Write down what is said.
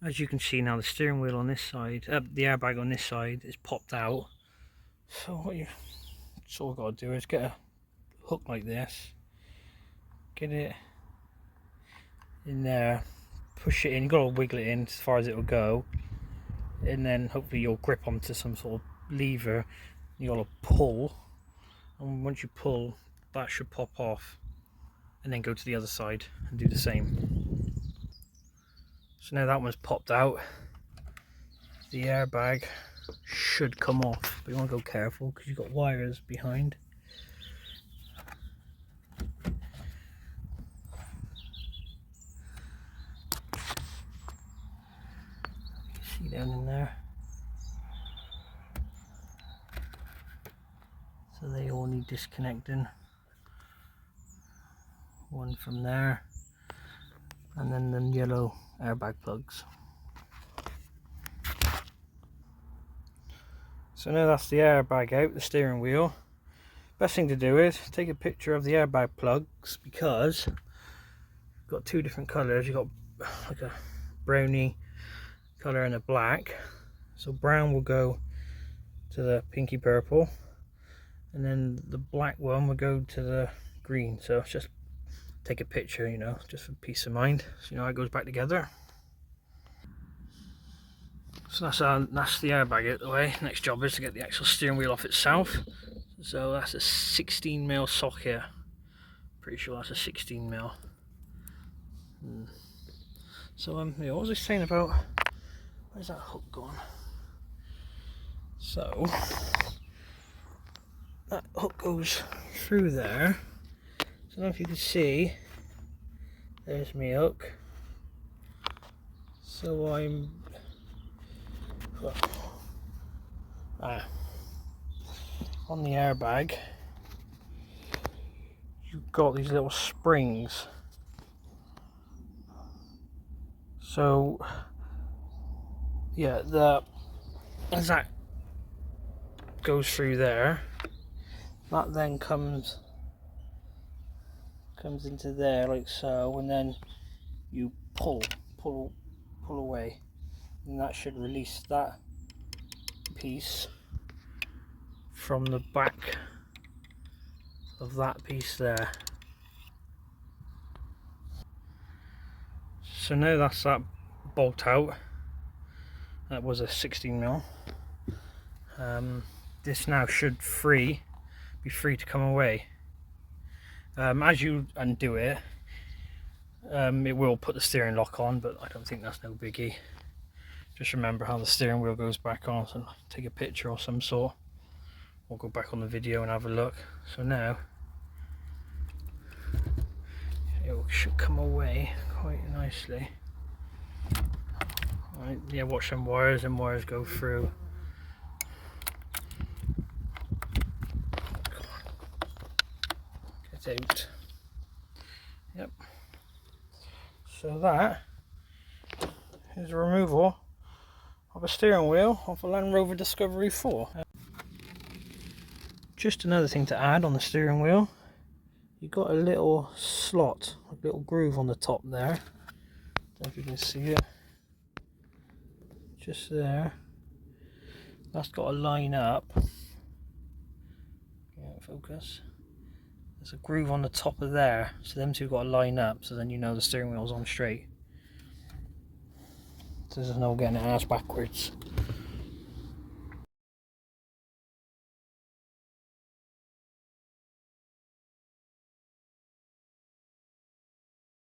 As you can see now, the steering wheel on this side, the airbag on this side is popped out. So what you sort of got to do is get a hook like this, get it in there, push it in. You've got to wiggle it in as far as it will go, and then hopefully you'll grip onto some sort of lever. You got to pull, and once you pull, that should pop off, and then go to the other side and do the same. So now that one's popped out, the airbag should come off, but you want to go careful because you've got wires behind. You see down in there. So they all need disconnecting. One from there, and then the yellow airbag plugs. So now that's the airbag out, the steering wheel. Best thing to do is take a picture of the airbag plugs, because you've got two different colours. You've got like a browny colour and a black. So brown will go to the pinky purple, and then the black one will go to the green. So just take a picture, you know, just for peace of mind, so you know how it goes back together. So that's the airbag out the way. Next job is to get the actual steering wheel off itself. So that's a 16mm socket. Pretty sure that's a 16mm. So yeah, what was I saying about, where's that hook gone? So that hook goes through there. So I don't know if you can see, there's my hook. So I'm on the airbag, you've got these little springs. So yeah, as that goes through there, that then comes into there like so, and then you pull away, and that should release that piece from the back of that piece there. So now that's that bolt out. That was a 16mm. This now should be free to come away. As you undo it, it will put the steering lock on, but I don't think that's no biggie. Just remember how the steering wheel goes back on, so take a picture or some sort, or go back on the video and have a look. So now it should come away quite nicely. Right, yeah, watch them wires, and wires go through. Get out. Yep. So that is a removal of a steering wheel of a Landrover Discovery 4. Just another thing to add on the steering wheel, you've got a little slot, a little groove on the top there. Don't know if you can see it. Just there. That's got to line up. Yeah, focus. There's a groove on the top of there, so them two got to line up, so then you know the steering wheel's on straight. So there's no getting it ass backwards.